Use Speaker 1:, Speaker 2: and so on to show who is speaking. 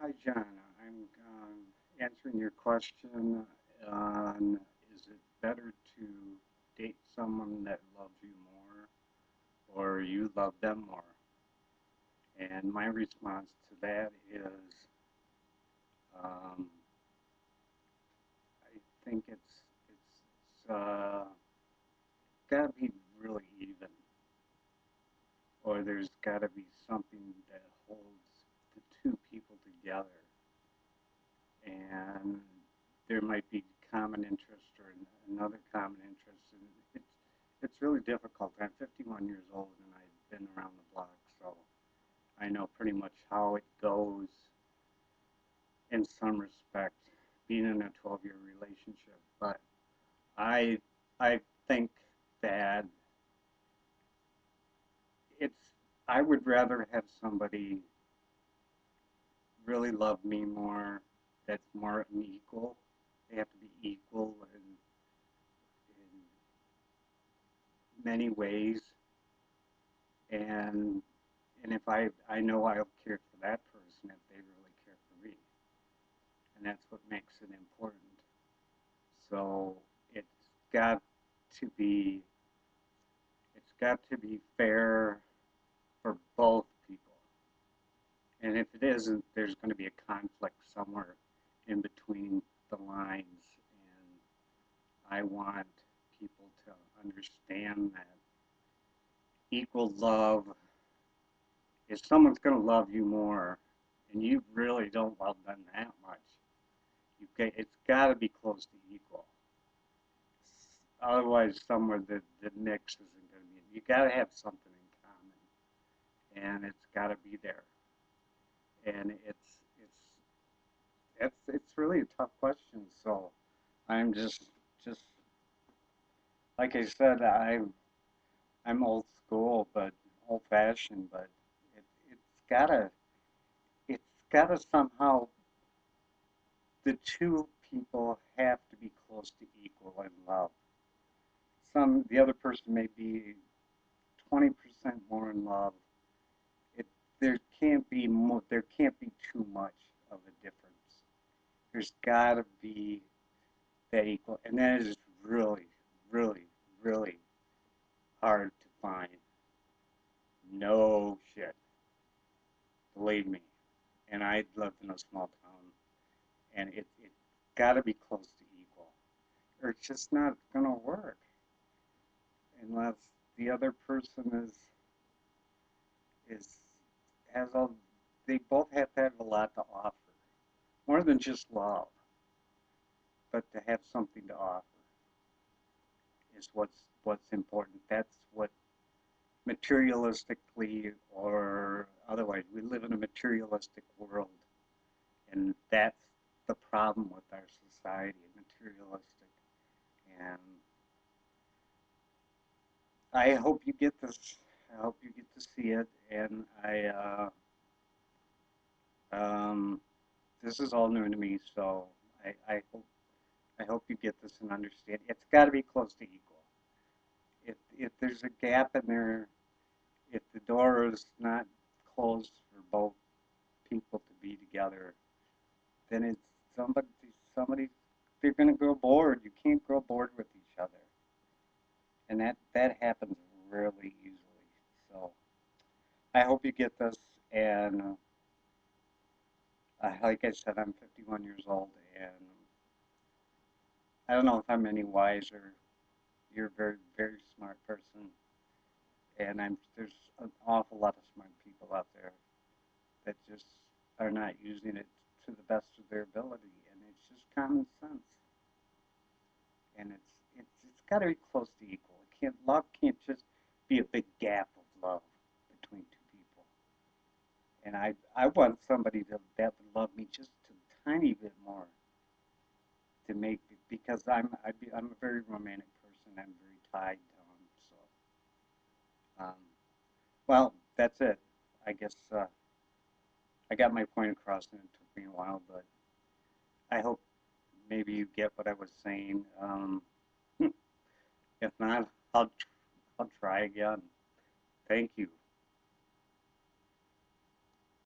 Speaker 1: Hi, John. I'm answering your question on is it better to date someone that loves you more or you love them more? And my response to that is um, I think it's got to be really even, or there's got to be something that holds the two people together, and there might be common interest or another common interest, and it's really difficult. I'm 51 years old and I've been around the block, so I know pretty much how it goes in some respect, being in a 12-year relationship. But I I think that it's I would rather have somebody really love me more that's more an equal. They have to be equal in many ways, and if I know I'll care for that person if they really care for me, and that's what makes it important. So it's got to be it's got to be fair for both people, and if it isn't, there's going to be a conflict somewhere in between the lines, and I want people to understand that equal love, if someone's going to love you more and you really don't love them that much, it's got to be close to equal. Otherwise, somewhere the mix isn't going to be. You got to have something in common, and it's got to be there. And it's really a tough question. So I'm just like I said, I'm old school, but old fashioned. But it, it's gotta it's gotta somehow the two people have to be close to equal in love. The other person may be 20% more in love. It there can't be too much of a difference. There's gotta be that equal, and that is really, really, really hard to find. No shit, believe me. And I lived in a small town, and it gotta be close to equal, or it's just not gonna work unless the other person is has all. They both have to have a lot to offer, more than just love, but to have something to offer is what's important. That's what materialistically or otherwise we live in a materialistic world, and that's the problem with our society, materialistic. And I hope you get this. I hope you get to see it, and this is all new to me, so I hope you get this and understand. It's got to be close to equal. If there's a gap in there, if the door is not closed for both people to be together, then it's somebody somebody they're going to grow bored. You can't grow bored with each other, and that happens really easily. So I hope you get this, and like I said, I'm 51 years old, and I don't know if I'm any wiser. You're a very, very smart person, and there's an awful lot of smart people out there that just are not using it to the best of their ability, and it's just common sense. And it's got to be close to equal. Love can't just be a big gap of love between two people. And I want somebody that would love me just a tiny bit more to make it, because I'm a very romantic person. I'm very tied to them. So well, that's it. I guess I got my point across, and it took me a while, but I hope maybe you get what I was saying. If not, I'll try again. Thank you.